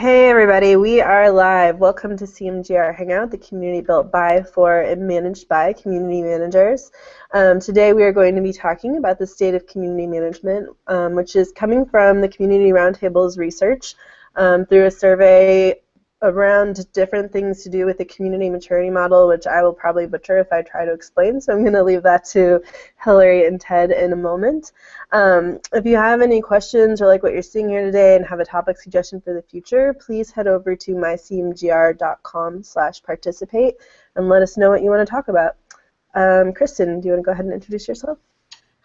Hey everybody, we are live. Welcome to CMGR Hangout, the community built by, for, and managed by community managers. Today we are going to be talking about the state of community management, which is coming from the Community Roundtable's research through a survey around different things to do with the community maturity model, which I will probably butcher if I try to explain, so I'm going to leave that to Hillary and Ted in a moment. If you have any questions or like what you're seeing here today and have a topic suggestion for the future, please head over to mycmgr.com/participate and let us know what you want to talk about. Kristen, do you want to go ahead and introduce yourself?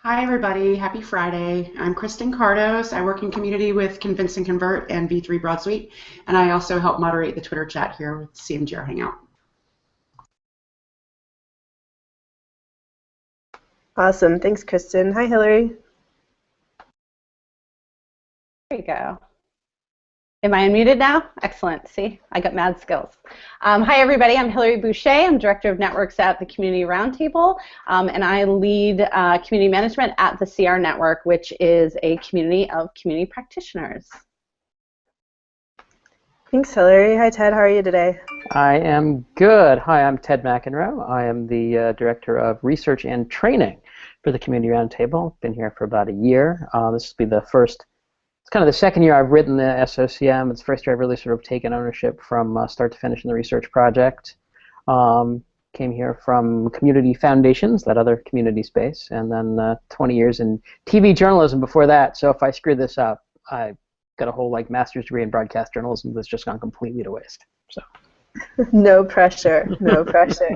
Hi everybody, happy Friday. I'm Kristen Cardos. I work in community with Convince and Convert and V3 Broad Suite, and I also help moderate the Twitter chat here with CMGR Hangout. Awesome, thanks Kristen. Hi Hillary. There you go. Am I unmuted now? Excellent. See, I got mad skills. Hi, everybody. I'm Hillary Boucher. I'm Director of Networks at the Community Roundtable, and I lead community management at the CR Network, which is a community of community practitioners. Thanks, Hillary. Hi, Ted. How are you today? I am good. Hi, I'm Ted McEnroe. I am the Director of Research and Training for the Community Roundtable. Been here for about a year. This will be the first. It's kind of the second year I've written the SOCM. It's the first year I've really sort of taken ownership from start to finish in the research project. Came here from community foundations, that other community space, and then 20 years in TV journalism before that. So if I screw this up, I got a whole master's degree in broadcast journalism that's just gone completely to waste. So. No pressure. No pressure.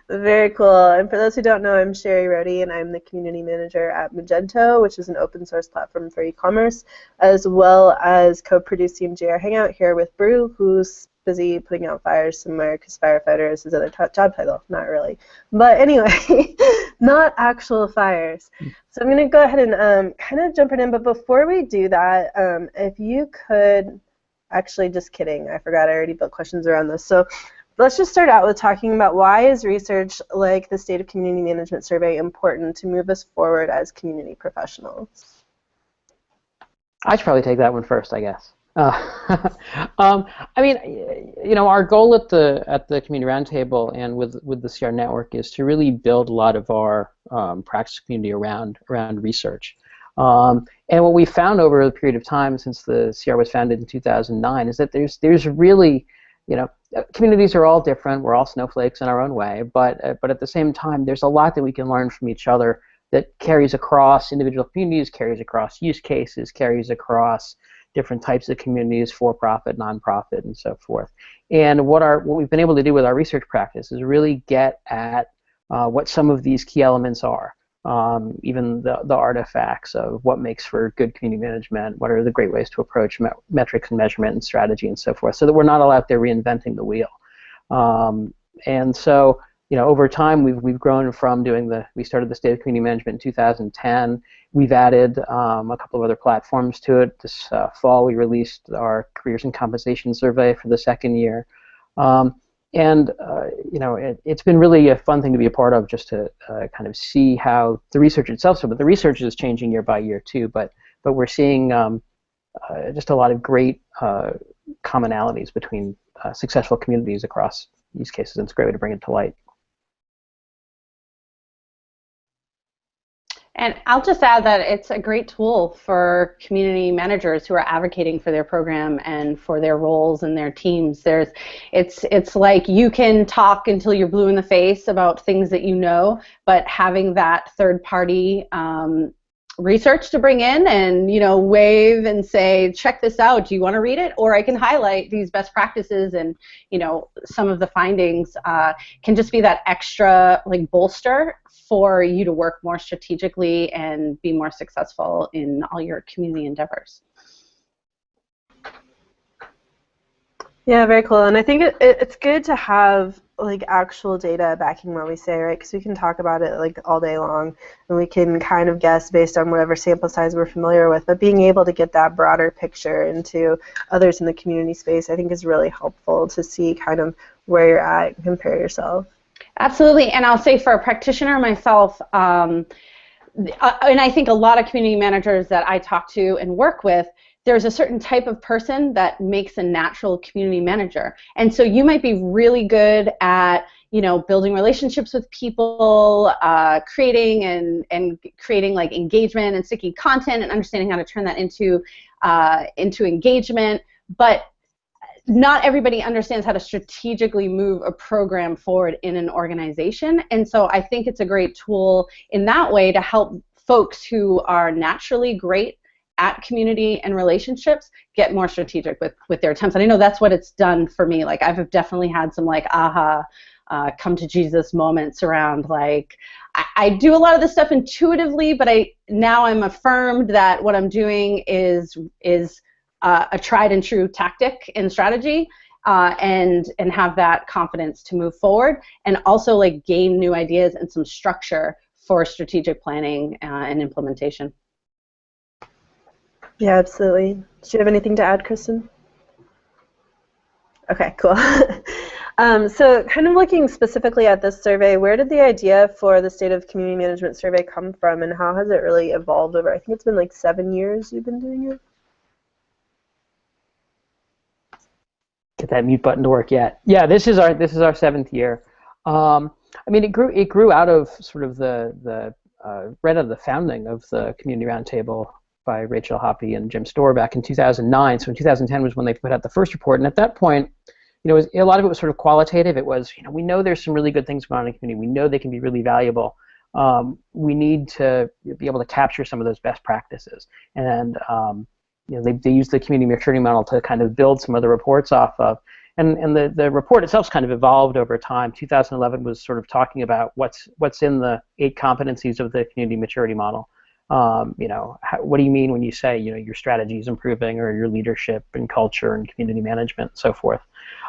Very cool. And for those who don't know, I'm Sherry Rohde, and I'm the community manager at Magento, which is an open source platform for e-commerce, as well as co-produce CMGR Hangout here with Brew, who's busy putting out fires somewhere because firefighter is his other job title. Not really. But anyway, not actual fires. So I'm going to go ahead and kind of jump right in. But before we do that, if you could, actually just kidding, I forgot I already built questions around this. So let's just start out with talking about why is research like the State of Community Management Survey important to move us forward as community professionals? I should probably take that one first, I guess. I mean, our goal at the Community Roundtable and with the CR Network is to really build a lot of our practice community around research. And what we found over a period of time since the CR was founded in 2009 is that there's really, communities are all different. We're all snowflakes in our own way, but at the same time, there's a lot that we can learn from each other that carries across individual communities, carries across use cases, carries across different types of communities, for-profit, non-profit, and so forth. And what we've been able to do with our research practice is really get at what some of these key elements are. Even the artifacts of what makes for good community management, what are the great ways to approach metrics and measurement and strategy and so forth, so that we're not all out there reinventing the wheel. And so, over time we've grown from we started the State of Community Management in 2010. We've added a couple of other platforms to it. This fall we released our Careers and Compensation Survey for the second year. It's been really a fun thing to be a part of, just to kind of see how the research itself. But the research is changing year by year too. But we're seeing just a lot of great commonalities between successful communities across use cases, and it's a great way to bring it to light. And I'll just add that it's a great tool for community managers who are advocating for their program and for their roles and their teams. It's like you can talk until you're blue in the face about things that you know, but having that third-party research to bring in and wave and say, check this out, do you want to read it? Or I can highlight these best practices, and some of the findings can just be that extra bolster for you to work more strategically and be more successful in all your community endeavors. Yeah, very cool. And I think it's good to have actual data backing what we say, right? Because we can talk about it all day long, and we can kind of guess based on whatever sample size we're familiar with. But being able to get that broader picture into others in the community space, I think, is really helpful to see kind of where you're at and compare yourself. Absolutely, and I'll say for a practitioner myself, and I think a lot of community managers that I talk to and work with, there's a certain type of person that makes a natural community manager. And so you might be really good at, building relationships with people, creating and creating like engagement and sticky content and understanding how to turn that into engagement. But not everybody understands how to strategically move a program forward in an organization. And so I think it's a great tool in that way to help folks who are naturally great at community and relationships get more strategic with their attempts. And I know that's what it's done for me. Like I've definitely had some like aha, come to Jesus moments around like, I do a lot of this stuff intuitively, but now I'm affirmed that what I'm doing is a tried and true tactic and strategy, and have that confidence to move forward, and also like gain new ideas and some structure for strategic planning and implementation. Yeah, absolutely. Do you have anything to add, Kristen? Okay, cool. So kind of looking specifically at this survey, where did the idea for the State of Community Management survey come from, and how has it really evolved over, I think it's been like 7 years you've been doing it? Get that mute button to work yet. Yeah, this is our 7th year. I mean, it grew out of sort of the right out of the founding of the Community Roundtable by Rachel Hoppe and Jim Storr back in 2009. So in 2010 was when they put out the first report, and at that point, a lot of it was sort of qualitative. It was, we know there's some really good things going on in the community. We know they can be really valuable. We need to be able to capture some of those best practices, and they used the community maturity model to kind of build some of the reports off of. And the report itself's kind of evolved over time. 2011 was sort of talking about what's in the 8 competencies of the community maturity model. What do you mean when you say your strategy is improving, or your leadership and culture and community management and so forth.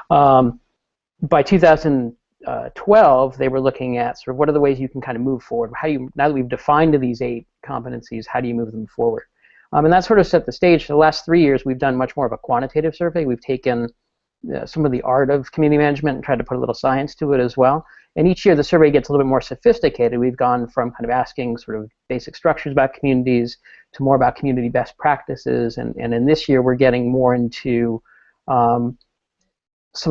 By 2012, they were looking at sort of what are the ways you can kind of move forward. Now that we've defined these 8 competencies, how do you move them forward? And that sort of set the stage. For the last 3 years, we've done much more of a quantitative survey. We've taken some of the art of community management and tried to put a little science to it as well. And each year the survey gets a little bit more sophisticated. We've gone from kind of asking sort of basic structures about communities to more about community best practices. And in this year we're getting more into some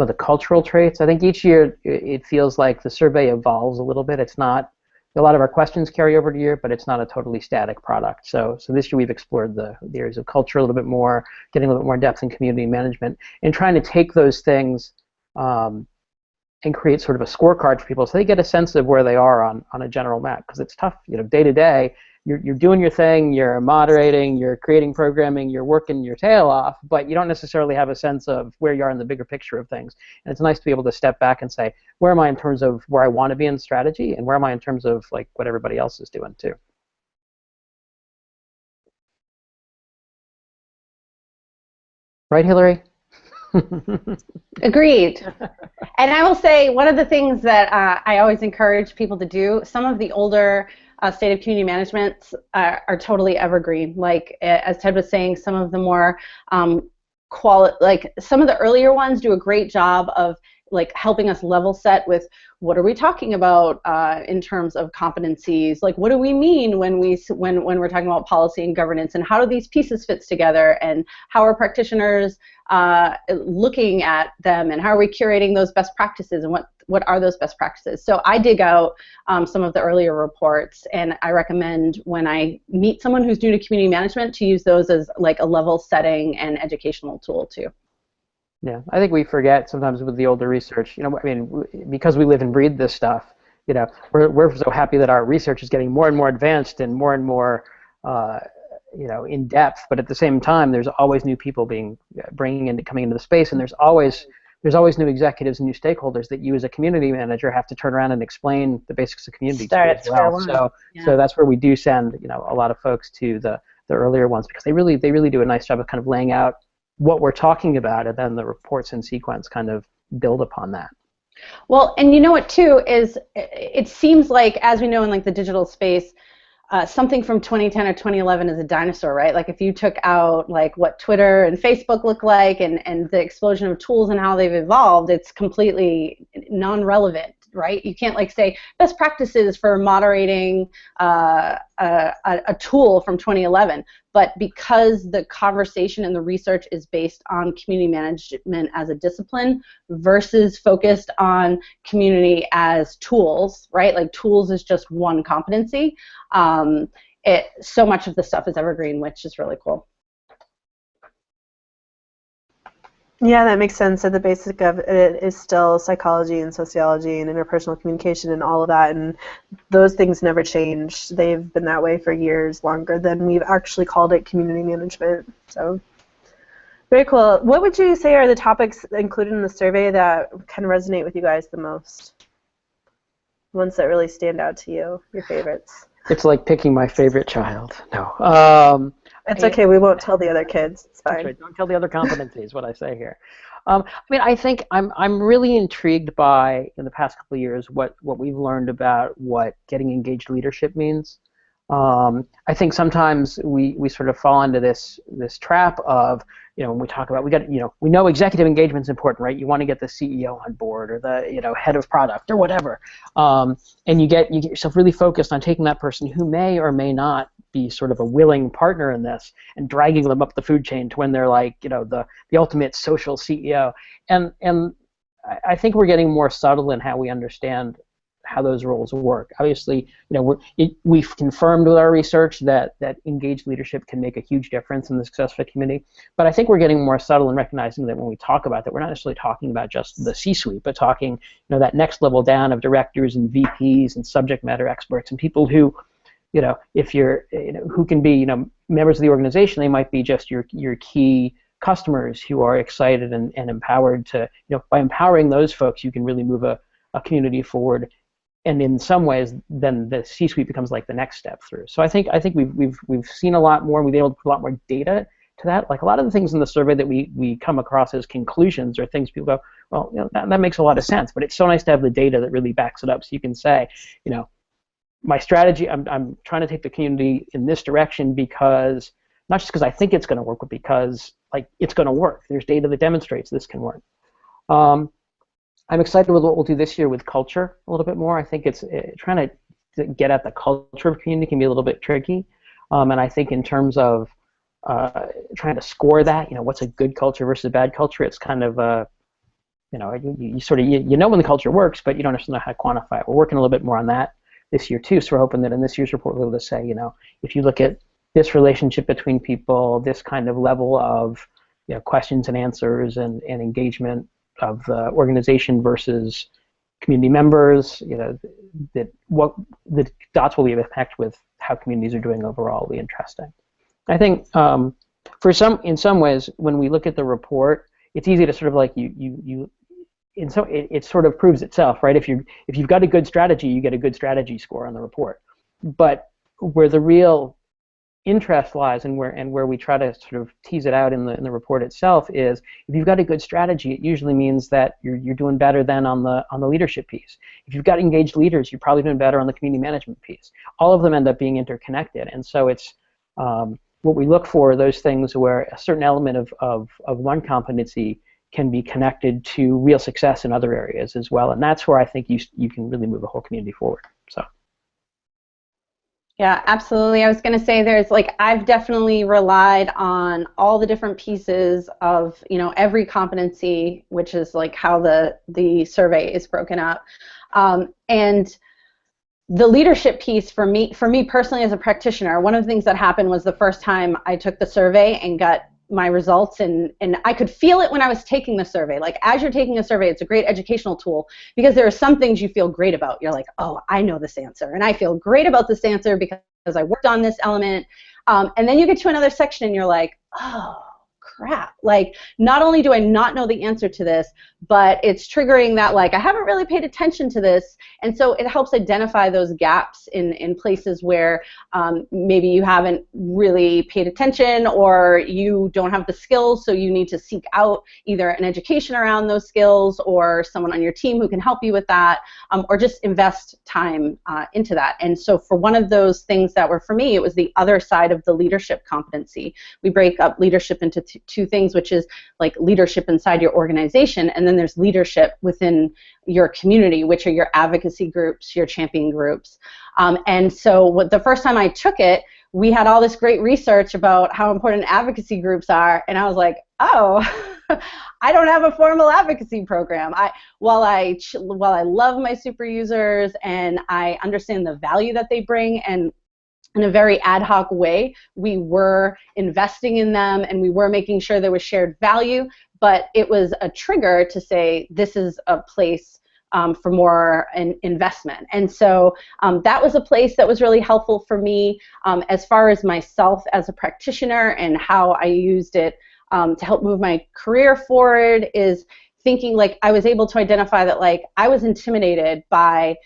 of the cultural traits. I think each year it feels like the survey evolves a little bit. It's not, a lot of our questions carry over to year, but it's not a totally static product. So this year we've explored the areas of culture a little bit more, getting a little bit more depth in community management, and trying to take those things and create sort of a scorecard for people so they get a sense of where they are on a general map. Because it's tough, day to day, you're doing your thing, you're moderating, you're creating programming, you're working your tail off, but you don't necessarily have a sense of where you are in the bigger picture of things. And it's nice to be able to step back and say, where am I in terms of where I want to be in strategy, and where am I in terms of like what everybody else is doing too. Right, Hillary? Agreed. And I will say one of the things that I always encourage people to do, some of the older State of Community Management are totally evergreen. Like as Ted was saying, some of the more like some of the earlier ones do a great job of like helping us level set with what are we talking about in terms of competencies, like what do we mean when we're talking about policy and governance, and how do these pieces fit together, and how are practitioners looking at them, and how are we curating those best practices, and what are those best practices. So I dig out some of the earlier reports, and I recommend when I meet someone who's new to community management to use those as like a level setting and educational tool too. Yeah, I think we forget sometimes with the older research, because we live and breathe this stuff, we're so happy that our research is getting more and more advanced and more in depth, but at the same time, there's always new people coming into the space, and there's always new executives and new stakeholders that you as a community manager have to turn around and explain the basics of community to as well. So that's where we do send, a lot of folks to the earlier ones, because they really do a nice job of kind of laying out what we're talking about, and then the reports in sequence kind of build upon that. Well, and you know what too is, it seems like, as we know in like the digital space, something from 2010 or 2011 is a dinosaur, right? Like if you took out like what Twitter and Facebook look like, and the explosion of tools and how they've evolved, it's completely non-relevant right? You can't like say best practices for moderating a tool from 2011. But because the conversation and the research is based on community management as a discipline versus focused on community as tools, right? Like tools is just one competency. So much of the stuff is evergreen, which is really cool. Yeah, that makes sense. At the basic of it is still psychology and sociology and interpersonal communication and all of that, and those things never change. They've been that way for years, longer than we've actually called it community management. So, very cool. What would you say are the topics included in the survey that kind of resonate with you guys the most? Ones that really stand out to you, your favorites? It's like picking my favorite child. No. It's okay. We won't tell the other kids. It's fine. Right. Don't tell the other competencies. What I say here. I mean, I think I'm really intrigued by in the past couple of years what we've learned about what getting engaged leadership means. I think sometimes we sort of fall into this trap of, when we talk about we know executive engagement is important, right? You want to get the CEO on board or the head of product or whatever, and you get yourself really focused on taking that person who may or may not be sort of a willing partner in this and dragging them up the food chain to when they're like the ultimate social CEO, and I think we're getting more subtle in how we understand how those roles work. Obviously, we've confirmed with our research that engaged leadership can make a huge difference in the success of a community. But I think we're getting more subtle in recognizing that when we talk about that, we're not necessarily talking about just the C-suite, but talking, that next level down of directors and VPs and subject matter experts and people who, if you're, who can be, members of the organization. They might be just your key customers who are excited and empowered to, by empowering those folks, you can really move a community forward. And in some ways, then the C-suite becomes like the next step through. So I think we've seen a lot more. We've been able to put a lot more data to that. Like a lot of the things in the survey that we come across as conclusions or things people go, well, that makes a lot of sense. But it's so nice to have the data that really backs it up. So you can say, my strategy, I'm trying to take the community in this direction because not just because I think it's going to work, but because it's going to work. There's data that demonstrates this can work. I'm excited with what we'll do this year with culture a little bit more. I think it's trying to get at the culture of community can be a little bit tricky, and I think in terms of trying to score that, what's a good culture versus a bad culture, it's kind of you sort of know when the culture works, but you don't necessarily know how to quantify it. We're working a little bit more on that this year too, so we're hoping that in this year's report we'll be able to say, if you look at this relationship between people, this kind of level of questions and answers and engagement of the organization versus community members, that what the dots will be of impact with how communities are doing overall will be interesting. I think in some ways, when we look at the report, it's easy to sort of it sort of proves itself, right? If you've got a good strategy, you get a good strategy score on the report. But where the real interest lies and where we try to sort of tease it out in the report itself is if you've got a good strategy, it usually means that you're doing better than on the leadership piece. If you've got engaged leaders, you're probably doing better on the community management piece. All of them end up being interconnected, and so it's what we look for are those things where a certain element of one competency can be connected to real success in other areas as well, and that's where I think you can really move a whole community forward. So. Yeah, absolutely. I was going to say I've definitely relied on all the different pieces of, every competency, which is how the survey is broken up. And the leadership piece for me personally as a practitioner, one of the things that happened was the first time I took the survey and got my results, and I could feel it when I was taking the survey. As you're taking a survey, it's a great educational tool because there are some things you feel great about. You're like, oh, I know this answer, and I feel great about this answer because I worked on this element. And then you get to another section and you're like, oh, crap. Not only do I not know the answer to this, but it's triggering that I haven't really paid attention to this. And so it helps identify those gaps in places where maybe you haven't really paid attention or you don't have the skills, so you need to seek out either an education around those skills or someone on your team who can help you with that, or just invest time into that. And so for one of those things that were for me, it was the other side of the leadership competency. We break up leadership into two things, which is like leadership inside your organization, and then there's leadership within your community, which are your advocacy groups, your champion groups. And so the first time I took it, we had all this great research about how important advocacy groups are, and I was like, oh, I don't have a formal advocacy program. While I love my super users and I understand the value that they bring, and in a very ad hoc way, we were investing in them and we were making sure there was shared value, but it was a trigger to say this is a place for more investment. And so that was a place that was really helpful for me as far as myself as a practitioner and how I used it to help move my career forward, is thinking like I was able to identify that like I was intimidated by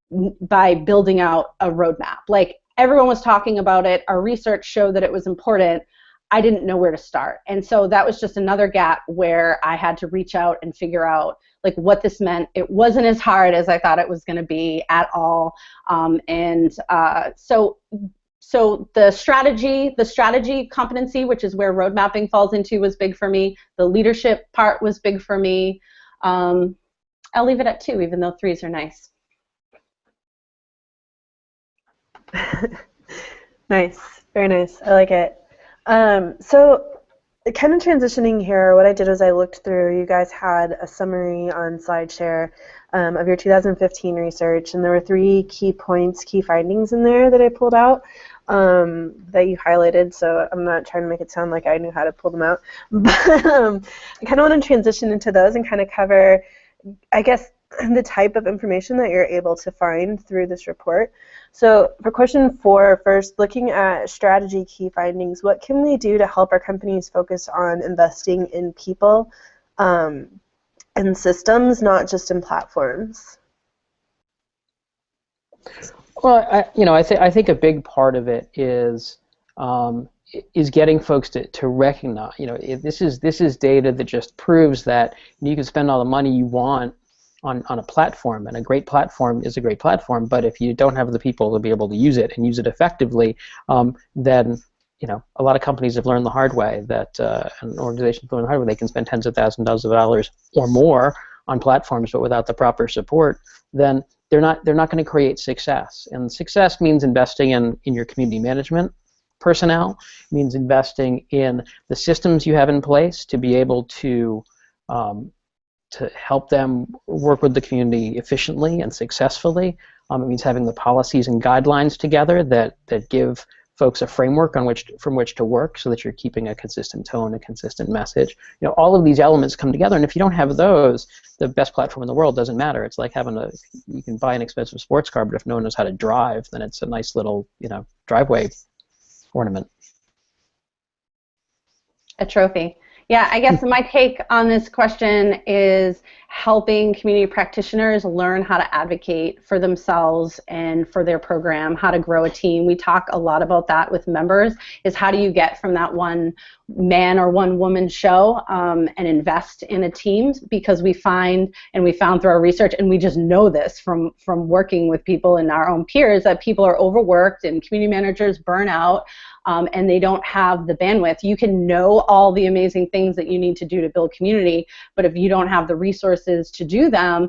building out a roadmap. Like everyone was talking about it, our research showed that it was important. I didn't know where to start. And so that was just another gap where I had to reach out and figure out like what this meant. It wasn't as hard as I thought it was going to be at all. So the strategy competency, which is where road mapping falls into, was big for me. The leadership part was big for me. I'll leave it at 2, even though 3s are nice. Nice, very nice. I like it. So kind of transitioning here, what I did was I looked through, you guys had a summary on SlideShare of your 2015 research, and there were 3 key points, key findings in there that I pulled out that you highlighted, so I'm not trying to make it sound like I knew how to pull them out, but I kind of want to transition into those and kind of cover, I guess, the type of information that you're able to find through this report. So for question 4, first, looking at strategy key findings, what can we do to help our companies focus on investing in people and systems, not just in platforms? Well, I think a big part of it is getting folks to recognize, this is data that just proves that you can spend all the money you want on a platform, and a great platform is a great platform, but if you don't have the people to be able to use it and use it effectively, then a lot of companies have learned the hard way that an organization learned the hard way they can spend tens of thousands of dollars or more on platforms, but without the proper support, then they're not going to create success. And success means investing in your community management personnel, means investing in the systems you have in place to be able to help them work with the community efficiently and successfully. It means having the policies and guidelines together that give folks a framework from which to work, so that you're keeping a consistent tone, a consistent message. All of these elements come together, and if you don't have those, the best platform in the world doesn't matter. It's like you can buy an expensive sports car, but if no one knows how to drive, then it's a nice little driveway ornament. A trophy. Yeah, I guess my take on this question is helping community practitioners learn how to advocate for themselves and for their program, how to grow a team. We talk a lot about that with members, is how do you get from that one man or one woman show and invest in a team, because we found through our research, and we just know this from working with people and our own peers, that people are overworked and community managers burn out. And they don't have the bandwidth. You can know all the amazing things that you need to do to build community, but if you don't have the resources to do them,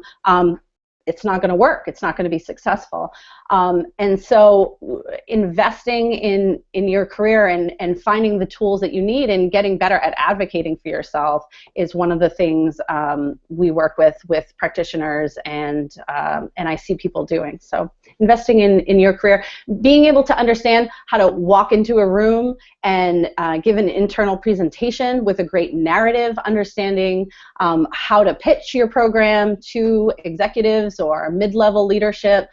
it's not going to work. It's not going to be successful. And so investing in your career and finding the tools that you need and getting better at advocating for yourself is one of the things we work with practitioners and I see people doing. So investing in your career, being able to understand how to walk into a room and give an internal presentation with a great narrative, understanding how to pitch your program to executives or mid-level leadership.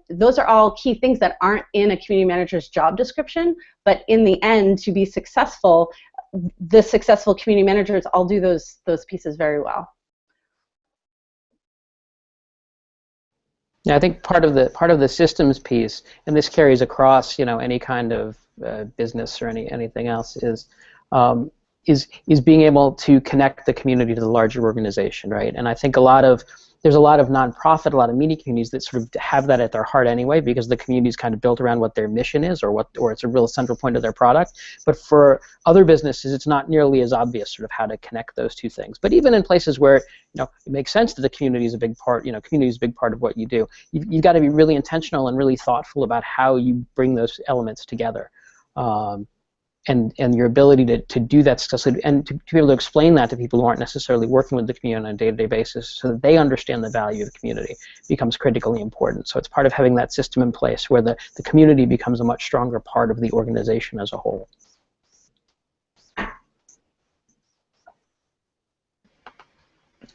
Those are all key things that aren't in a community manager's job description, but in the end, to be successful, the successful community managers all do those pieces very well. Yeah, I think part of the systems piece, and this carries across any kind of business or anything else, is is being able to connect the community to the larger organization, right? And I think there's a lot of nonprofit, a lot of media communities that sort of have that at their heart anyway, because the community is kind of built around what their mission is, or it's a real central point of their product. But for other businesses, it's not nearly as obvious sort of how to connect those two things. But even in places where it makes sense that the community is a big part, community is a big part of what you do. You've got to be really intentional and really thoughtful about how you bring those elements together. And your ability to do that successfully, and to be able to explain that to people who aren't necessarily working with the community on a day-to-day basis, so that they understand the value of the community, becomes critically important. So it's part of having that system in place where the community becomes a much stronger part of the organization as a whole.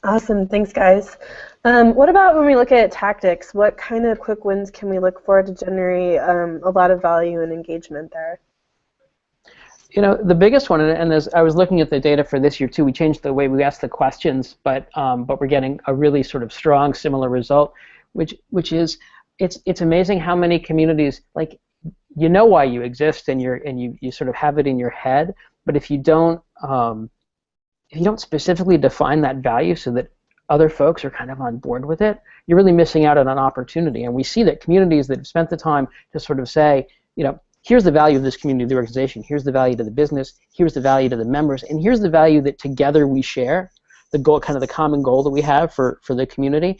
Awesome, thanks guys. What about when we look at tactics? What kind of quick wins can we look for to generate a lot of value and engagement there? The biggest one, and as I was looking at the data for this year too, we changed the way we asked the questions, but we're getting a really sort of strong similar result, which is it's amazing how many communities, like, why you exist, and you sort of have it in your head, but if you don't specifically define that value so that other folks are kind of on board with it, you're really missing out on an opportunity. And we see that communities that have spent the time to sort of say, here's the value of this community, the organization, here's the value to the business, here's the value to the members, and here's the value that together we share, the goal, kind of the common goal that we have for the community.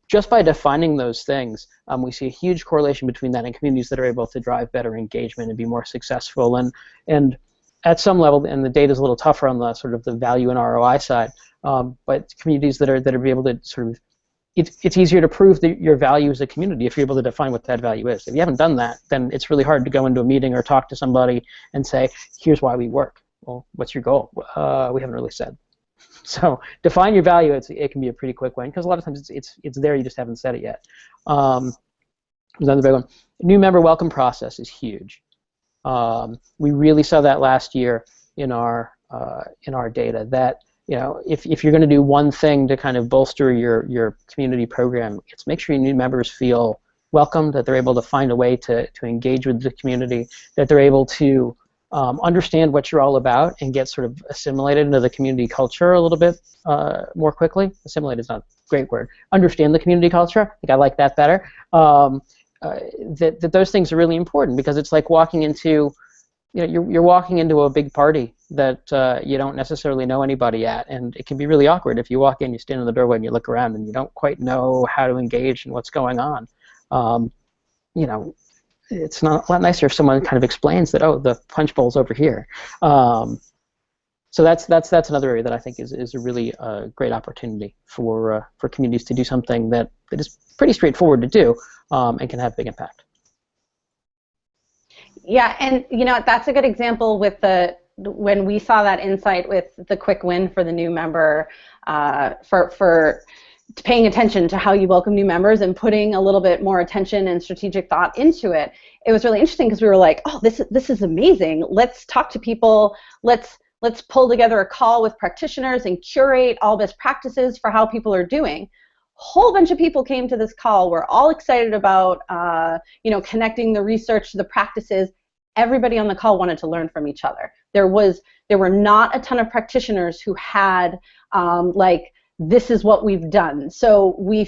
Just by defining those things, we see a huge correlation between that and communities that are able to drive better engagement and be more successful. And at some level, and the data is a little tougher on the sort of the value and ROI side, but communities that are able to sort of, it's easier to prove that your value as a community if you're able to define what that value is. If you haven't done that, then it's really hard to go into a meeting or talk to somebody and say, here's why we work. Well, what's your goal? We haven't really said. So define your value. It can be a pretty quick win, because a lot of times it's there, you just haven't said it yet. Another big one. New member welcome process is huge. We really saw that last year in our data, that if you're going to do one thing to kind of bolster your community program, it's make sure your new members feel welcome, that they're able to find a way to engage with the community, that they're able to understand what you're all about and get sort of assimilated into the community culture a little bit more quickly. Assimilate is not a great word. Understand the community culture. I think I like that better. That those things are really important, because it's like walking into, you're walking into a big party that you don't necessarily know anybody at, and it can be really awkward if you walk in, you stand in the doorway, and you look around, and you don't quite know how to engage and what's going on. It's not a lot nicer if someone kind of explains that, oh, the punch bowl's over here. So that's another area that I think is a really great opportunity for communities to do something that is pretty straightforward to do and can have big impact. Yeah, and that's a good example with when we saw that insight with the quick win for the new member, for paying attention to how you welcome new members and putting a little bit more attention and strategic thought into it. It was really interesting, because we were like, oh, this is amazing. Let's talk to people. Let's pull together a call with practitioners and curate all best practices for how people are doing. Whole bunch of people came to this call. We're all excited about connecting the research to the practices. Everybody on the call wanted to learn from each other. There were not a ton of practitioners who had this is what we've done. So we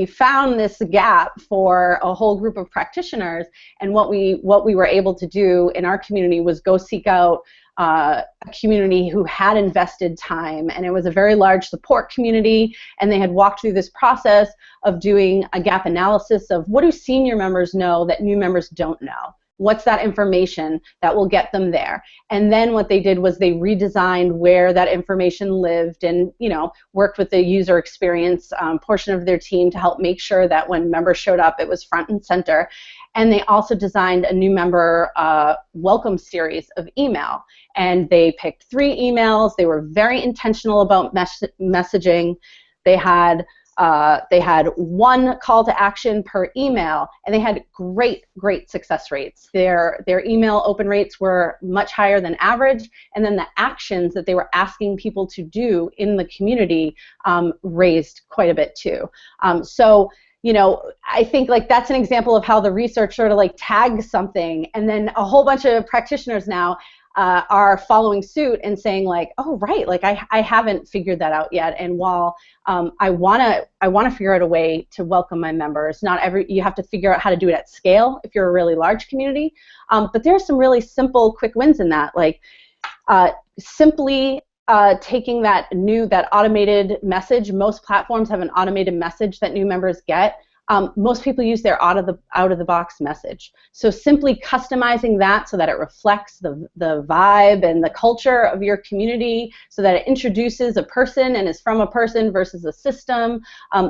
found this gap for a whole group of practitioners, and what we were able to do in our community was go seek out a community who had invested time, and it was a very large support community, and they had walked through this process of doing a gap analysis of what do senior members know that new members don't know. What's that information that will get them there? And then what they did was they redesigned where that information lived, and worked with the user experience portion of their team to help make sure that when members showed up, it was front and center. And they also designed a new member welcome series of email. And they picked 3 emails. They were very intentional about messaging. They had 1 call to action per email, and they had great success rates. Their email open rates were much higher than average, and then the actions that they were asking people to do in the community raised quite a bit too. So I think that's an example of how the research sort of tags something, and then a whole bunch of practitioners now are following suit and saying like, oh right, like I haven't figured that out yet, and while I wanna figure out a way to welcome my members. You have to figure out how to do it at scale if you're a really large community, but there are some really simple, quick wins in that, like simply taking that automated message. Most platforms have an automated message that new members get. Most people use their out of the box message. So simply customizing that so that it reflects the vibe and the culture of your community, so that it introduces a person and is from a person versus a system.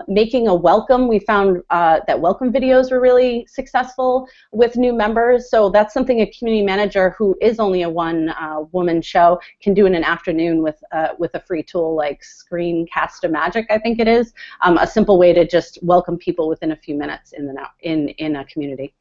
Making a welcome, we found that welcome videos were really successful with new members. So that's something a community manager who is only a one-woman show can do in an afternoon with a free tool like Screencast-O-Magic, I think it is. A simple way to just welcome people within a few minutes in a community.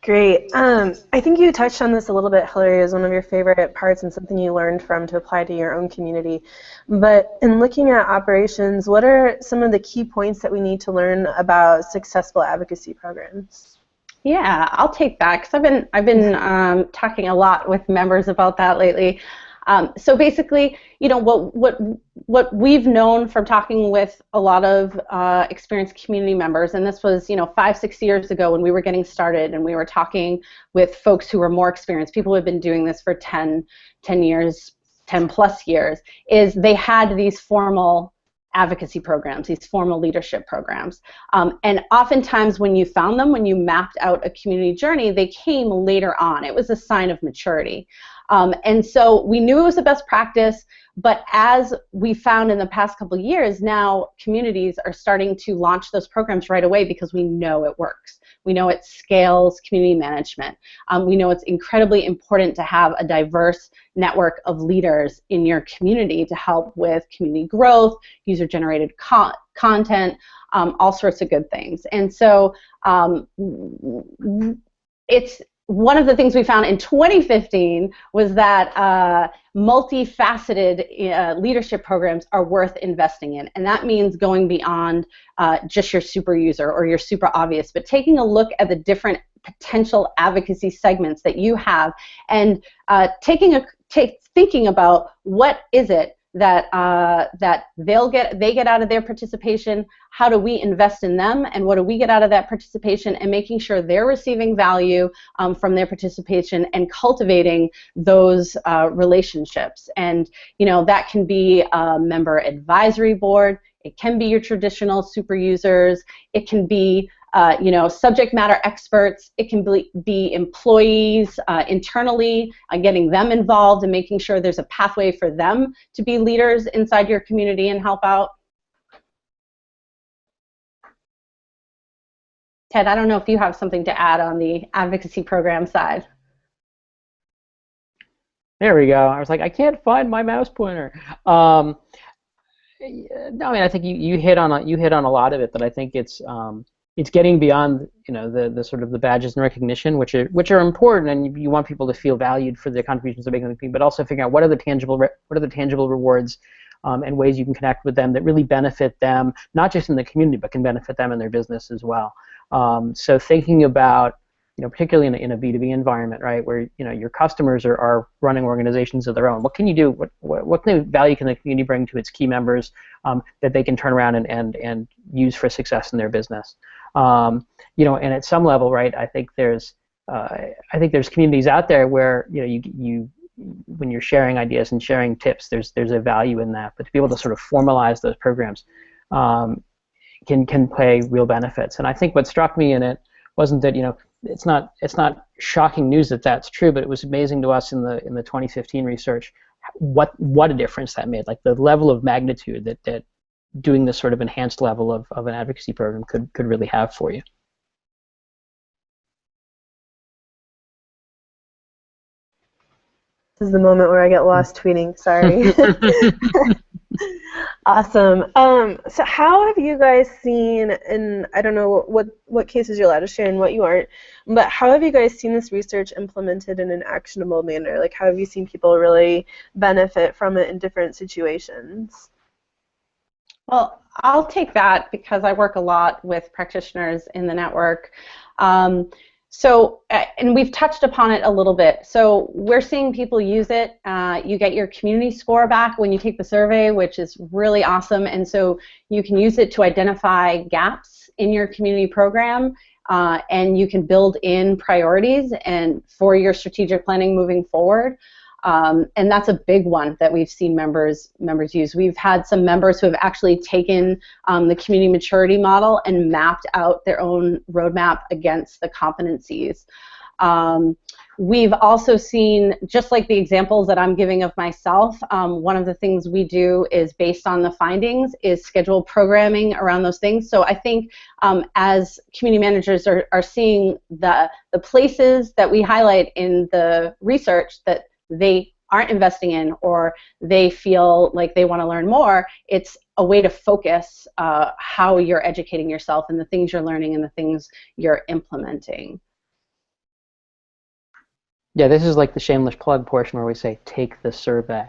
Great. I think you touched on this a little bit, Hillary, as one of your favorite parts and something you learned from to apply to your own community. But in looking at operations, what are some of the key points that we need to learn about successful advocacy programs? Yeah, I'll take that because I've been talking a lot with members about that lately. So basically, you know, what we've known from talking with a lot of experienced community members, and this was, you know, 5-6 years ago when we were getting started, and we were talking with folks who were more experienced, people who had been doing this for 10 years, 10 plus years, is they had these formal advocacy programs, these formal leadership programs. And oftentimes when you found them, when you mapped out a community journey, they came later on. It was a sign of maturity. And so we knew it was the best practice, but as we found in the past couple of years, now communities are starting to launch those programs right away because we know it works. We know it scales community management. We know it's incredibly important to have a diverse network of leaders in your community to help with community growth, user-generated content, all sorts of good things. And so it's one of the things we found in 2015 was that multifaceted leadership programs are worth investing in, and that means going beyond just your super user or your super obvious, but taking a look at the different potential advocacy segments that you have, and thinking about what is it that they get out of their participation, how do we invest in them, and what do we get out of that participation, and making sure they're receiving value from their participation and cultivating those relationships. And you know, that can be a member advisory board, it can be your traditional super users, it can be you know, subject matter experts, it can be employees internally, getting them involved and making sure there's a pathway for them to be leaders inside your community and help out. Ted, I don't know if you have something to add on the advocacy program side. There we go. I was like, I can't find my mouse pointer. No, I mean, I think you hit on a lot of it, but I think it's getting beyond, you know, the sort of the badges and recognition, which are important, and you want people to feel valued for the contributions they're making, but also figuring out what are the tangible rewards and ways you can connect with them that really benefit them, not just in the community, but can benefit them in their business as well. So thinking about, you know, particularly in a B2B environment, right, where, you know, your customers are running organizations of their own. What can you do? What kind of value can the community bring to its key members that they can turn around and use for success in their business? You know, and at some level, right, I think there's communities out there where, you know, you when you're sharing ideas and sharing tips, there's a value in that. But to be able to sort of formalize those programs can pay real benefits. And I think what struck me in it wasn't that, you know, it's not shocking news that that's true, but it was amazing to us in the 2015 research what a difference that made, like the level of magnitude that doing this sort of enhanced level of an advocacy program could really have for you. This is the moment where I get lost tweeting, sorry. Awesome. So how have you guys seen, and I don't know what cases you're allowed to share and what you aren't, but how have you guys seen this research implemented in an actionable manner? Like, how have you seen people really benefit from it in different situations? Well, I'll take that because I work a lot with practitioners in the network. So, and we've touched upon it a little bit. So we're seeing people use it. You get your community score back when you take the survey, which is really awesome. And so you can use it to identify gaps in your community program, and you can build in priorities and for your strategic planning moving forward. And that's a big one that we've seen members use. We've had some members who have actually taken the community maturity model and mapped out their own roadmap against the competencies. We've also seen, just like the examples that I'm giving of myself, one of the things we do is based on the findings is schedule programming around those things. So I think as community managers are seeing the places that we highlight in the research that they aren't investing in or they feel like they want to learn more, it's a way to focus how you're educating yourself and the things you're learning and the things you're implementing. Yeah, this is like the shameless plug portion where we say take the survey,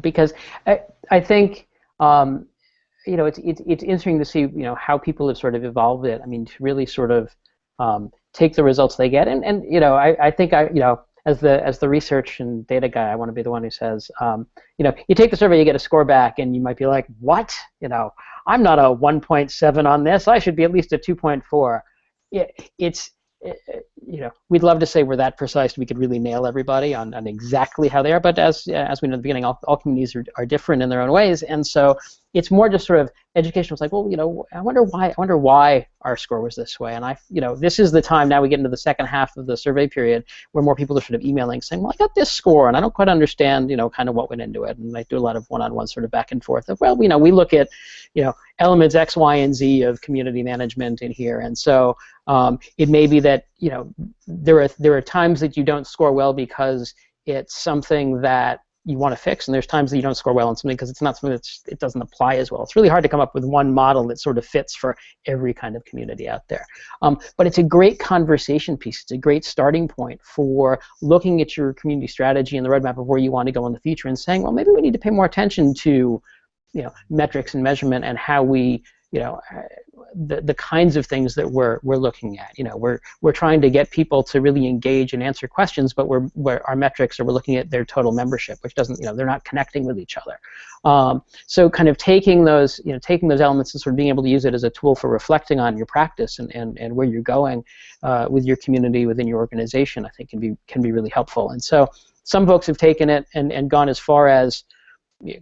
because I think you know, it's interesting to see, you know, how people have sort of evolved it. I mean, to really sort of take the results they get, and you know, I think you know, as the research and data guy, I want to be the one who says, you know, you take the survey, you get a score back, and you might be like, what? You know, I'm not a 1.7 on this. I should be at least a 2.4. It's you know, we'd love to say we're that precise we could really nail everybody on exactly how they are, but as we know at the beginning, all communities are different in their own ways, and so it's more just sort of education. It's like, well, you know, I wonder why our score was this way, and you know, this is the time now we get into the second half of the survey period where more people are sort of emailing saying, well, I got this score and I don't quite understand, you know, kind of what went into it, and I do a lot of one-on-one sort of back and forth of, well, you know, we look at, you know, elements X, Y, and Z of community management in here, and so it may be that, you know, there are times that you don't score well because it's something that you want to fix, and there's times that you don't score well on something because it's not something it doesn't apply as well. It's really hard to come up with one model that sort of fits for every kind of community out there. But it's a great conversation piece. It's a great starting point for looking at your community strategy and the roadmap of where you want to go in the future and saying, well, maybe we need to pay more attention to, you know, metrics and measurement and how we, you know, the kinds of things that we're looking at. You know, we're trying to get people to really engage and answer questions, but our metrics are we're looking at their total membership, which doesn't, you know, they're not connecting with each other. So kind of taking those elements and sort of being able to use it as a tool for reflecting on your practice and where you're going with your community, within your organization, I think can be really helpful. And so some folks have taken it and gone as far as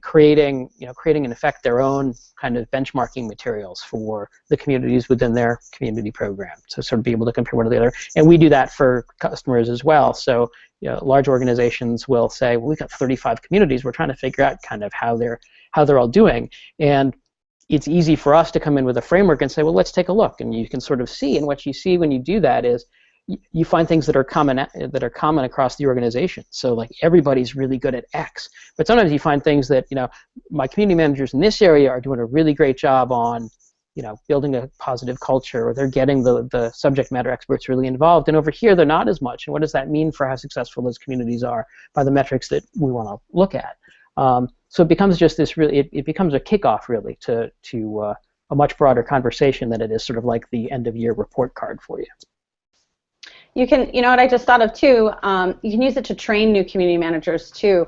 creating in effect their own kind of benchmarking materials for the communities within their community program, to sort of be able to compare one to the other. And we do that for customers as well. So, you know, large organizations will say, well, we've got 35 communities. We're trying to figure out kind of how they're all doing. And it's easy for us to come in with a framework and say, well, let's take a look. And you can sort of see, and what you see when you do that is you find things that are common across the organization. So like everybody's really good at X, but sometimes you find things that, you know, my community managers in this area are doing a really great job on, you know, building a positive culture, or they're getting the subject matter experts really involved, and over here they're not as much. And what does that mean for how successful those communities are by the metrics that we want to look at? So it becomes just this really, it becomes a kickoff really to a much broader conversation than it is sort of like the end of year report card for you. You can, you know what I just thought of too, you can use it to train new community managers too.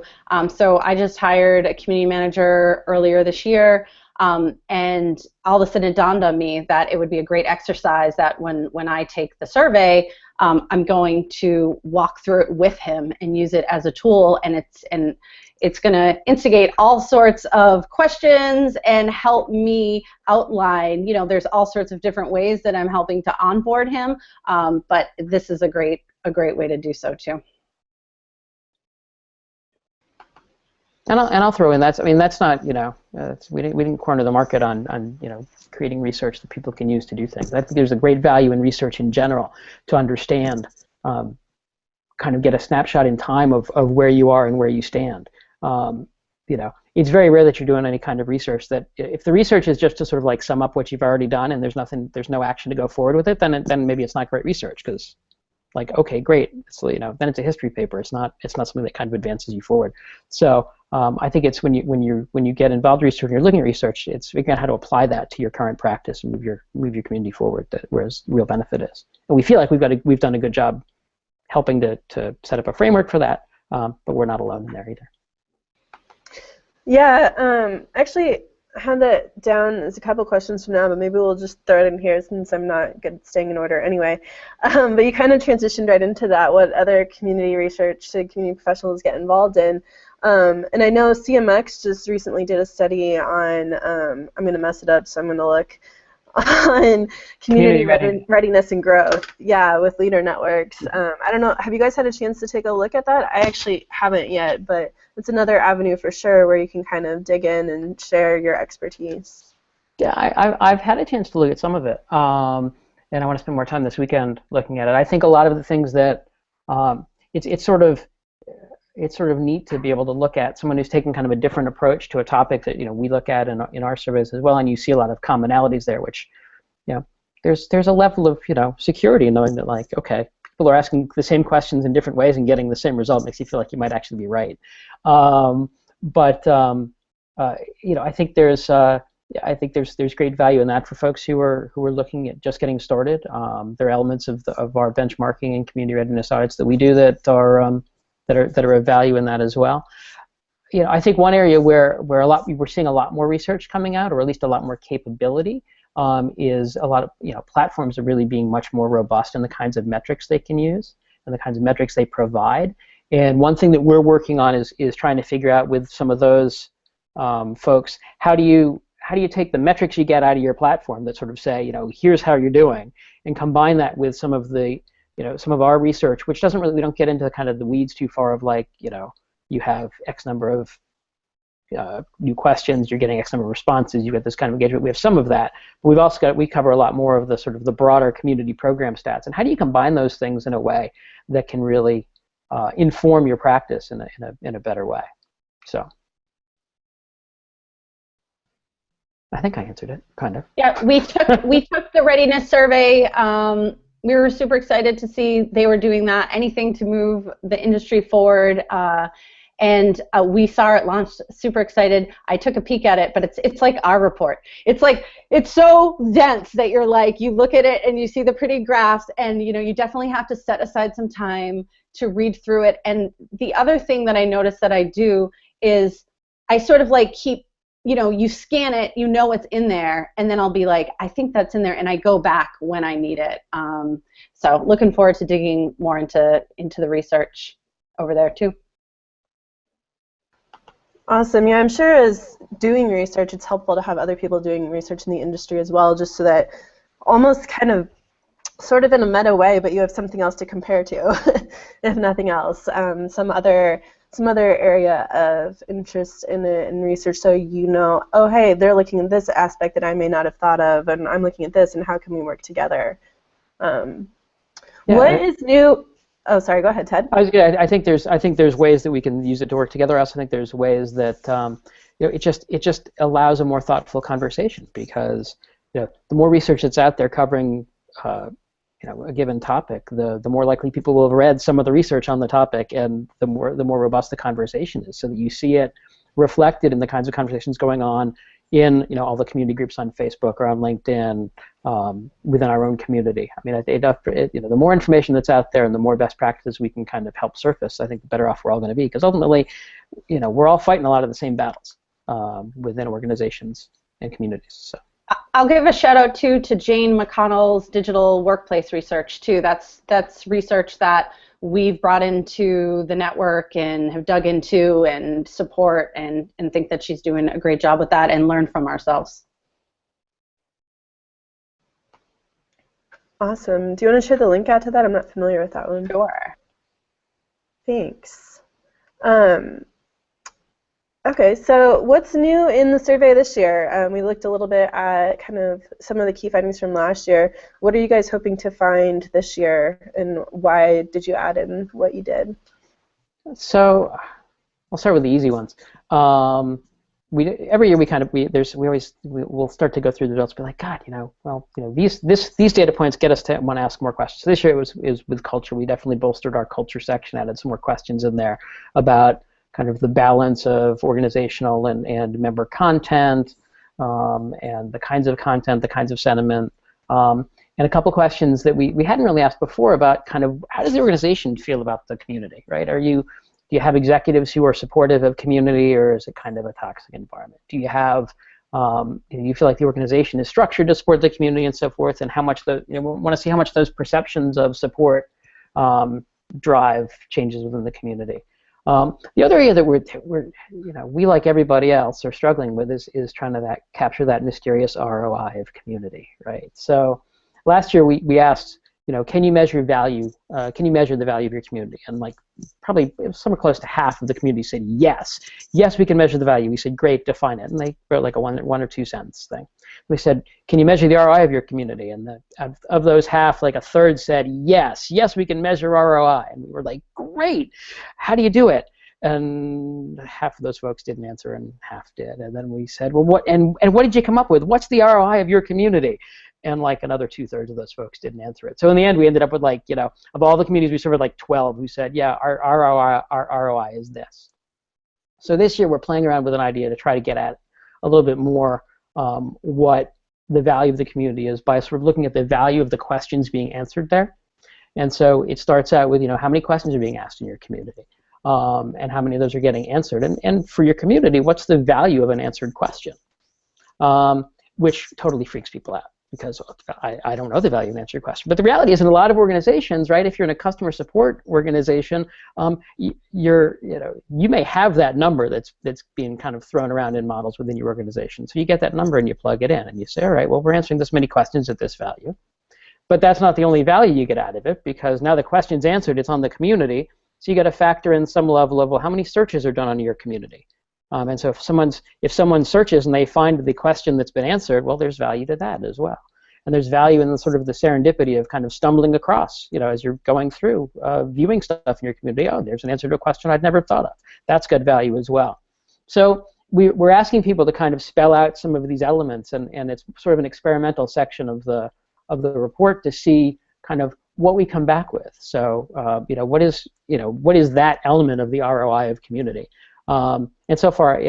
So I just hired a community manager earlier this year, and all of a sudden it dawned on me that it would be a great exercise that when I take the survey, I'm going to walk through it with him and use it as a tool, and it's going to instigate all sorts of questions and help me outline, you know, there's all sorts of different ways that I'm helping to onboard him, but this is a great way to do so too. And I'll throw in that. I mean, that's not, you know, we didn't corner the market on you know, creating research that people can use to do things. I think there's a great value in research in general to understand, kind of get a snapshot in time of where you are and where you stand. You know, it's very rare that you're doing any kind of research that, if the research is just to sort of like sum up what you've already done and there's no action to go forward with it, then maybe it's not great research, because like, okay, great. So, then it's a history paper. It's not something that kind of advances you forward. So I think it's when you get involved in research and you're looking at research, it's figuring out how to apply that to your current practice and move your community forward. Where real benefit is, and we feel like we've done a good job helping to set up a framework for that. But we're not alone in there either. Yeah, actually, I had that down as a couple questions from now, but maybe we'll just throw it in here since I'm not good at staying in order anyway. But you kind of transitioned right into that. What other community research should community professionals get involved in? And I know CMX just recently did a study on, I'm going to mess it up, so I'm going to look on community readiness and growth. Yeah, with leader networks. I don't know, have you guys had a chance to take a look at that? I actually haven't yet, but it's another avenue for sure where you can kind of dig in and share your expertise. Yeah, I've had a chance to look at some of it, and I want to spend more time this weekend looking at it. I think a lot of the things that it's sort of neat to be able to look at someone who's taking kind of a different approach to a topic that we look at in our surveys as well, and you see a lot of commonalities there, which there's a level of security in knowing that, like, okay, people are asking the same questions in different ways and getting the same result. Makes you feel like you might actually be right. I think there's great value in that for folks who are looking at just getting started. There are elements of our benchmarking and community readiness audits that we do that are of value in that as well. I think one area where we're seeing a lot more research coming out, or at least a lot more capability, is a lot of platforms are really being much more robust in the kinds of metrics they can use and the kinds of metrics they provide. And one thing that we're working on is trying to figure out with some of those folks, how do you take the metrics you get out of your platform that sort of say, here's how you're doing, and combine that with some of the some of our research, which we don't get into kind of the weeds too far of, like, you have X number of new questions, you're getting X number of responses, you get this kind of engagement. We have some of that, but we cover a lot more of the sort of the broader community program stats. And how do you combine those things in a way that can really inform your practice in a better way? So I think I answered it, kind of. Yeah, we took the readiness survey. We were super excited to see they were doing that, anything to move the industry forward. And we saw it launched, super excited. I took a peek at it, but it's like our report. It's so dense that you're like, you look at it and you see the pretty graphs, and you definitely have to set aside some time to read through it. And the other thing that I noticed that I do is I sort of like keep, you scan it, what's in there, and then I'll be like, I think that's in there, and I go back when I need it. So looking forward to digging more into the research over there too. Awesome. Yeah, I'm sure as doing research, it's helpful to have other people doing research in the industry as well, just so that almost kind of sort of in a meta way, but you have something else to compare to, if nothing else. Some other area of interest in research, so oh, hey, they're looking at this aspect that I may not have thought of, and I'm looking at this, and how can we work together? What is new? Oh, sorry. Go ahead, Ted. I think there's ways that we can use it to work together. I also think there's ways that it just allows a more thoughtful conversation, because the more research that's out there covering a given topic, the more likely people will have read some of the research on the topic, and the more robust the conversation is, so that you see it reflected in the kinds of conversations going on in all the community groups on Facebook or on LinkedIn, within our own community. I mean, the more information that's out there and the more best practices we can kind of help surface, I think the better off we're all going to be, because ultimately, we're all fighting a lot of the same battles within organizations and communities. So I'll give a shout out too to Jane McConnell's digital workplace research too. That's research that we've brought into the network and have dug into and support, and think that she's doing a great job with that and learn from ourselves. Awesome. Do you want to share the link out to that? I'm not familiar with that one. Sure. Thanks. Okay, so what's new in the survey this year? We looked a little bit at kind of some of the key findings from last year. What are you guys hoping to find this year, and why did you add in what you did? So I'll start with the easy ones. every year we'll start to go through the results, be like, God, these data points get us to want to ask more questions. So this year it was with culture. We definitely bolstered our culture section, added some more questions in there about kind of the balance of organizational and member content, and the kinds of content, the kinds of sentiment, and a couple questions that we hadn't really asked before about kind of how does the organization feel about the community, right? Do you have executives who are supportive of community, or is it kind of a toxic environment? Do you have, do you feel like the organization is structured to support the community and so forth, and how much we want to see how much those perceptions of support drive changes within the community. The other area that we like everybody else are struggling with is trying to capture that mysterious ROI of community, right? So last year we asked, can you measure value? Can you measure the value of your community? And like probably somewhere close to half of the community said yes, we can measure the value. We said great, define it, and they wrote like a one or two sentence thing. We said, can you measure the ROI of your community? And of those half, like a third said yes, we can measure ROI. And we were like, great, how do you do it? And half of those folks didn't answer, and half did. And then we said, well, what did you come up with? What's the ROI of your community? And like another 2/3 of those folks didn't answer it. So in the end, we ended up with like, of all the communities we served, like 12 who said, yeah, our ROI is this. So this year we're playing around with an idea to try to get at a little bit more what the value of the community is by sort of looking at the value of the questions being answered there. And so it starts out with, how many questions are being asked in your community, and how many of those are getting answered. And for your community, what's the value of an answered question? Which totally freaks people out, because I don't know the value of an answered question. But the reality is, in a lot of organizations, right, if you're in a customer support organization, you may have that number that's being kind of thrown around in models within your organization. So you get that number and you plug it in, and you say, all right, well, we're answering this many questions at this value. But that's not the only value you get out of it, because now the question's answered, it's on the community. So you got to factor in some level of, well, how many searches are done on your community? And so if someone searches and they find the question that's been answered, well, there's value to that as well. And there's value in the sort of the serendipity of kind of stumbling across, as you're going through viewing stuff in your community. Oh, there's an answer to a question I'd never thought of. That's good value as well. So we're asking people to kind of spell out some of these elements, and it's sort of an experimental section of the report to see kind of what we come back with. So what is that element of the ROI of community? And so far,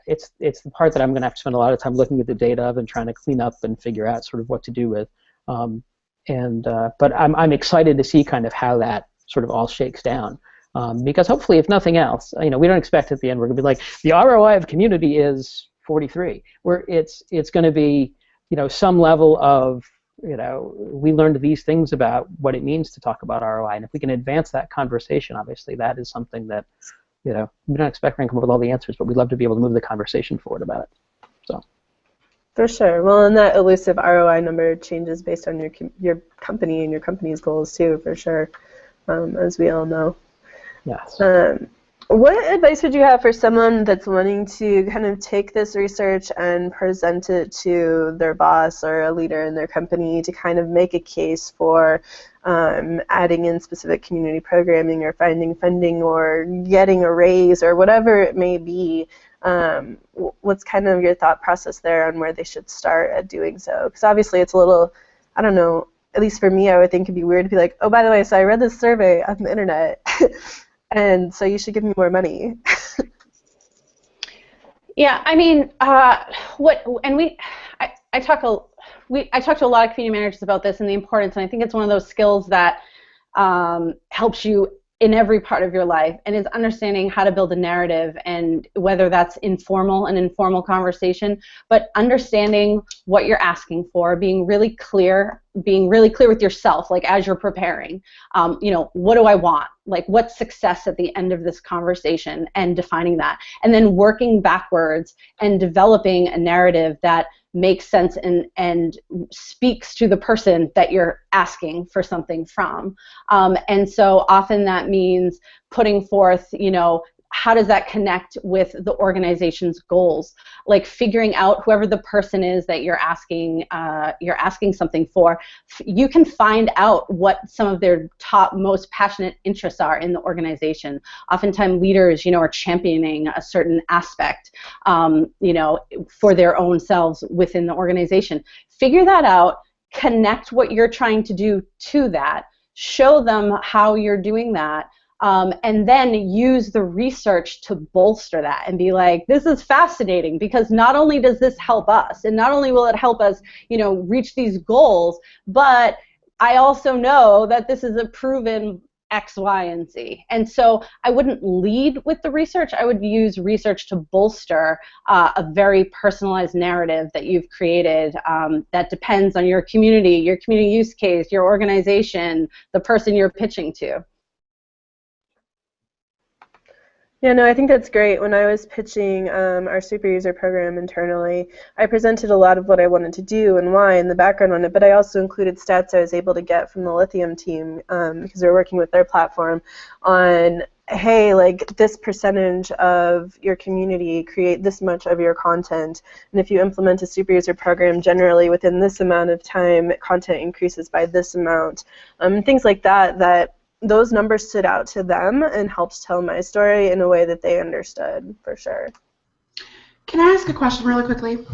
it's the part that I'm going to have to spend a lot of time looking at the data of and trying to clean up and figure out sort of what to do with. But I'm excited to see kind of how that sort of all shakes down, because hopefully, if nothing else, we don't expect at the end we're going to be like the ROI of community is 43, where it's going to be some level of we learned these things about what it means to talk about ROI, and if we can advance that conversation, obviously that is something that we don't expect we're going to come up with all the answers, but we'd love to be able to move the conversation forward about it. So. For sure. Well, and that elusive ROI number changes based on your company and your company's goals too, for sure, as we all know. Yes. What advice would you have for someone that's wanting to kind of take this research and present it to their boss or a leader in their company to kind of make a case for adding in specific community programming or finding funding or getting a raise or whatever it may be? What's kind of your thought process there on where they should start at doing so? Because obviously it's a little, I don't know, at least for me, I would think it'd be weird to be like, oh, by the way, so I read this survey on the internet. And so you should give me more money. Yeah, I mean, I talk to a lot of community managers about this and the importance, and I think it's one of those skills that helps you in every part of your life, and is understanding how to build a narrative, and whether that's an informal conversation, but understanding what you're asking for, being really clear with yourself, like as you're preparing, what do I want? Like, what's success at the end of this conversation, and defining that, and then working backwards and developing a narrative that makes sense and speaks to the person that you're asking for something from. And so often that means putting forth, how does that connect with the organization's goals? Like figuring out whoever the person is that you're asking something for, you can find out what some of their top most passionate interests are in the organization. Oftentimes leaders, are championing a certain aspect, for their own selves within the organization. Figure that out, connect what you're trying to do to that, show them how you're doing that, and then use the research to bolster that and be like, this is fascinating because not only does this help us, and not only will it help us, reach these goals, but I also know that this is a proven X, Y, and Z. And so I wouldn't lead with the research. I would use research to bolster a very personalized narrative that you've created that depends on your community use case, your organization, the person you're pitching to. Yeah, no, I think that's great. When I was pitching our super user program internally, I presented a lot of what I wanted to do and why and the background on it, but I also included stats I was able to get from the Lithium team because we were working with their platform on, hey, like this percentage of your community create this much of your content, and if you implement a super user program, generally within this amount of time, content increases by this amount. Things like that those numbers stood out to them and helped tell my story in a way that they understood, for sure. Can I ask a question really quickly?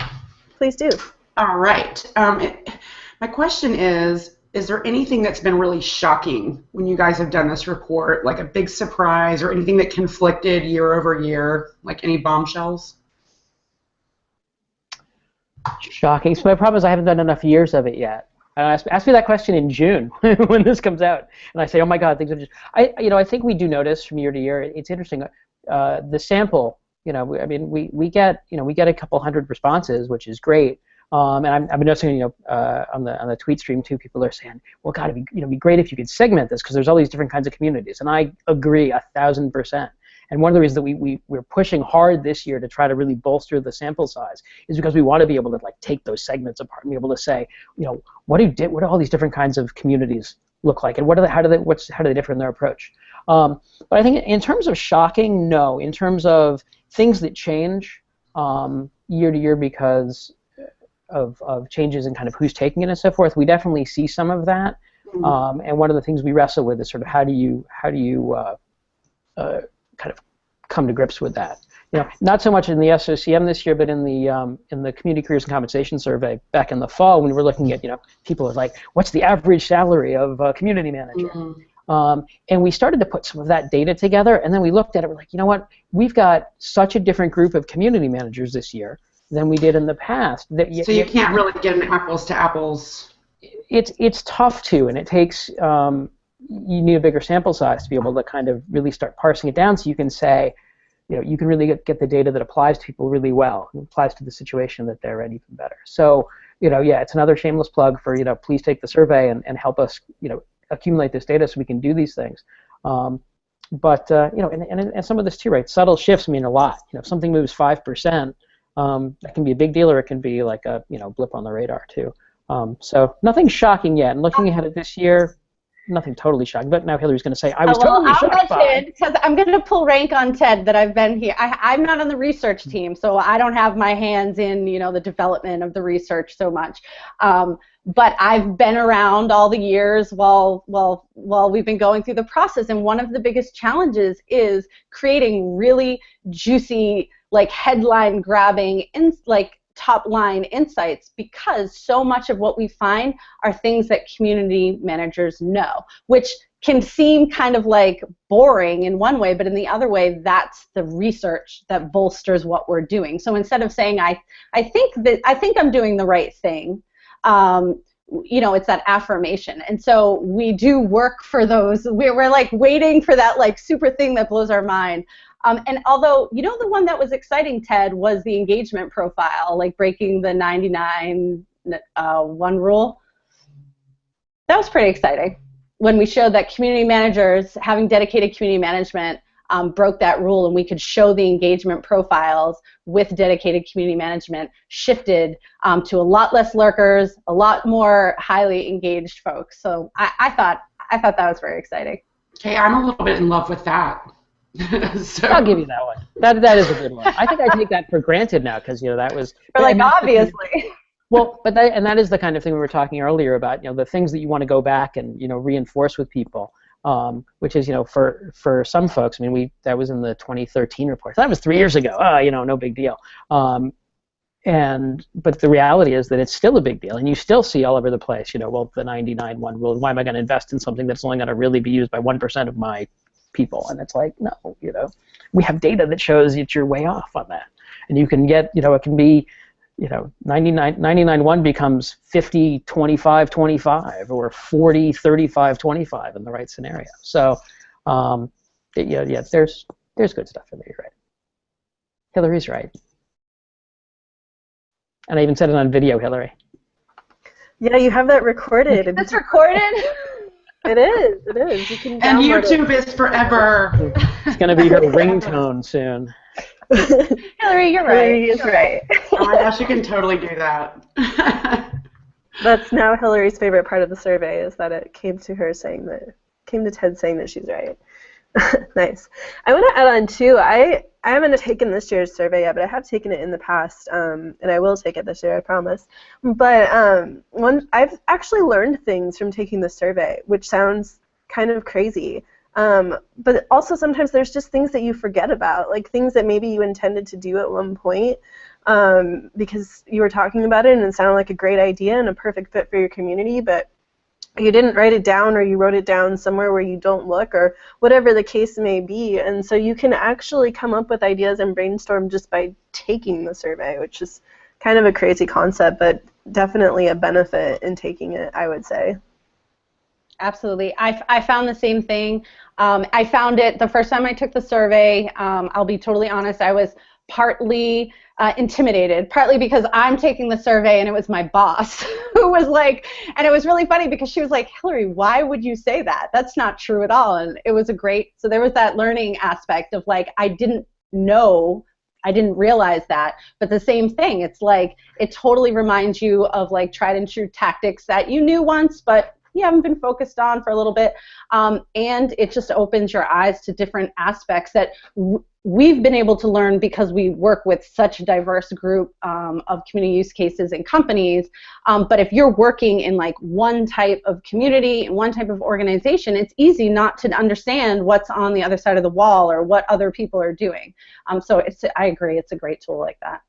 Please do. All right. My question is there anything that's been really shocking when you guys have done this report, like a big surprise or anything that conflicted year over year, like any bombshells? Shocking. So my problem is I haven't done enough years of it yet. Ask me that question in June when this comes out, and I say, oh my God, things are just. I think we do notice from year to year. It's interesting. The sample. We get a couple hundred responses, which is great. And I've been noticing, on the tweet stream too, people are saying, well, God, it'd be great if you could segment this because there's all these different kinds of communities, and I agree 1,000%. And one of the reasons that we're pushing hard this year to try to really bolster the sample size is because we want to be able to take those segments apart and be able to say, what do all these different kinds of communities look like, and how do they differ in their approach? But I think in terms of shocking, no. In terms of things that change year to year because of changes in kind of who's taking it and so forth, we definitely see some of that. And one of the things we wrestle with is sort of how do you kind of come to grips with that. Not so much in the SOCM this year, but in the Community Careers and Compensation Survey back in the fall when we were looking at, people are like, what's the average salary of a community manager? And we started to put some of that data together, and then we looked at it, we're like, you know what, we've got such a different group of community managers this year than we did in the past. So you can't really get an apples to apples. It's tough to, and it takes, you need a bigger sample size to be able to kind of really start parsing it down so you can say, you can really get the data that applies to people really well, and applies to the situation that they're in even better. So, it's another shameless plug for, please take the survey and help us, accumulate this data so we can do these things. But and some of this too, right? Subtle shifts mean a lot. If something moves 5%, that can be a big deal, or it can be like a blip on the radar too. So nothing shocking yet. And looking ahead at this year, nothing totally shocking. But now Hillary's going to say, I was totally shocked by. Because I'm going to pull rank on Ted that I've been here. I'm not on the research team, so I don't have my hands in the development of the research so much. But I've been around all the years while we've been going through the process, and one of the biggest challenges is creating really juicy, headline grabbing, top line insights, because so much of what we find are things that community managers know, which can seem kind of boring in one way, but in the other way, that's the research that bolsters what we're doing. So instead of saying I think I'm doing the right thing, it's that affirmation. And so we do work for those. We're waiting for that super thing that blows our mind. And although, the one that was exciting, Ted, was the engagement profile, breaking the 99 1 rule. That was pretty exciting when we showed that community managers having dedicated community management broke that rule, and we could show the engagement profiles with dedicated community management shifted to a lot less lurkers, a lot more highly engaged folks. So I thought that was very exciting. Okay, I'm a little bit in love with that. So, I'll give you that one. That is a good one. I think I take that for granted now because that was. Or like, and that's the kind of- obviously. well, but that is the kind of thing we were talking earlier about. The things that you want to go back and reinforce with people. Which is for some folks. I mean, that was in the 2013 report. That was 3 years ago. No big deal. But the reality is that it's still a big deal, and you still see all over the place. Well, the 99-1 rule. Why am I going to invest in something that's only going to really be used by 1% of my people? And it's like, no, we have data that shows that you're way off on that, and you can get, it can be, 99-1 becomes 50-25-25 or 40-35-25 in the right scenario. So, there's good stuff in there. You're right. Hillary's right. And I even said it on video, Hillary. Yeah, you have that recorded. It's recorded? It is. It is. You can and download YouTube is forever. It's going to be her ringtone soon. Hillary, you're right. Hillary is right. Oh my gosh, you can totally do that. That's now Hillary's favorite part of the survey, is that it came to Ted saying that she's right. Nice. I want to add on too. I haven't taken this year's survey yet, but I have taken it in the past, and I will take it this year, I promise. But I've actually learned things from taking the survey, which sounds kind of crazy. But also sometimes there's just things that you forget about, like things that maybe you intended to do at one point because you were talking about it and it sounded like a great idea and a perfect fit for your community, but you didn't write it down, or you wrote it down somewhere where you don't look, or whatever the case may be. And so you can actually come up with ideas and brainstorm just by taking the survey, which is kind of a crazy concept, but definitely a benefit in taking it, I would say. Absolutely. I found the same thing. I found it the first time I took the survey. I'll be totally honest, I was partly intimidated, partly because I'm taking the survey and it was my boss who was like, and it was really funny because she was like, Hillary, why would you say that? That's not true at all. And it was so there was that learning aspect of like, I didn't realize that, but the same thing, it's like, it totally reminds you of like tried and true tactics that you knew once, but you haven't been focused on for a little bit, and it just opens your eyes to different aspects that we've been able to learn because we work with such a diverse group of community use cases and companies, but if you're working in like one type of community and one type of organization, it's easy not to understand what's on the other side of the wall or what other people are doing. So I agree, it's a great tool like that.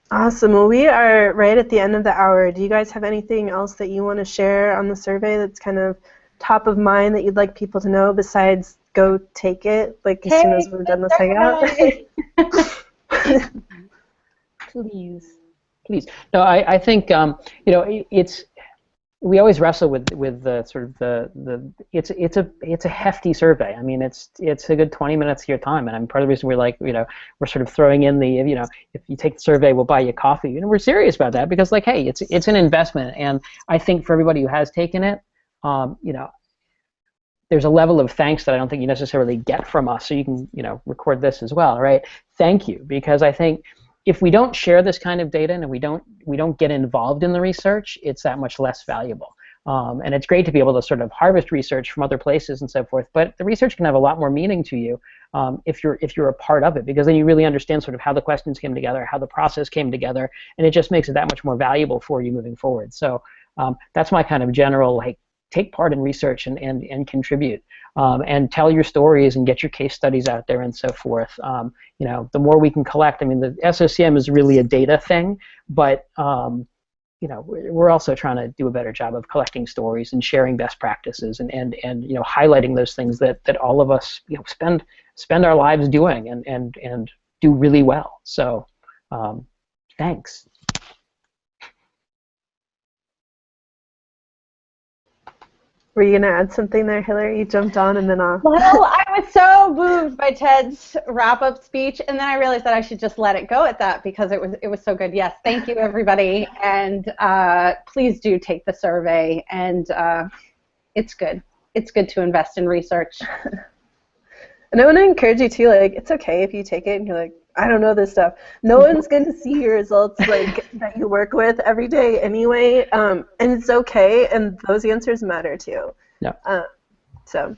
Awesome. Well, we are right at the end of the hour. Do you guys have anything else that you want to share on the survey that's kind of top of mind that you'd like people to know besides go take it, like as soon as we're done this hangout? Please. No, I think we always wrestle with the sort of it's a hefty survey. I mean, it's a good 20 minutes of your time, and part of the reason we're sort of throwing in the if you take the survey, we'll buy you coffee. We're serious about that because like, hey, it's an investment, and I think for everybody who has taken it, there's a level of thanks that I don't think you necessarily get from us. So you can record this as well, right? Thank you, because I think if we don't share this kind of data and we don't get involved in the research, it's that much less valuable. And it's great to be able to sort of harvest research from other places and so forth, but the research can have a lot more meaning to you if you're a part of it, because then you really understand sort of how the questions came together, how the process came together, and it just makes it that much more valuable for you moving forward. So that's my kind of general, like, take part in research and contribute, and tell your stories and get your case studies out there and so forth. The more we can collect, I mean, the SOCM is really a data thing, but we're also trying to do a better job of collecting stories and sharing best practices and highlighting those things that all of us spend our lives doing and do really well. So thanks. Were you going to add something there, Hillary? You jumped on and then off. Well, I was so moved by Ted's wrap-up speech, and then I realized that I should just let it go at that because it was so good. Yes, thank you, everybody, and please do take the survey, and it's good. It's good to invest in research. And I want to encourage you, too, like, it's okay if you take it and you're like, I don't know this stuff. No one's going to see your results like that you work with every day anyway, and it's okay, and those answers matter too. Yeah. So,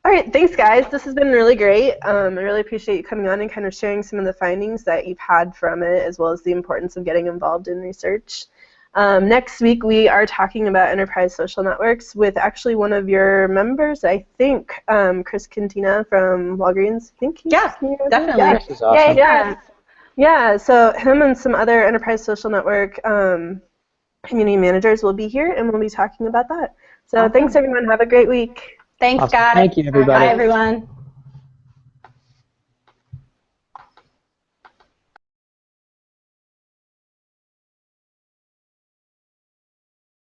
all right, thanks guys. This has been really great. I really appreciate you coming on and kind of sharing some of the findings that you've had from it, as well as the importance of getting involved in research. Next week we are talking about enterprise social networks with actually one of your members, I think, Chris Cantina from Walgreens. I think he's definitely. Yeah. This is awesome. Yeah, so him and some other enterprise social network community managers will be here, and we'll be talking about that. So Thanks, everyone. Have a great week. Thanks, Awesome. guys. Thank you, everybody. Bye, everyone.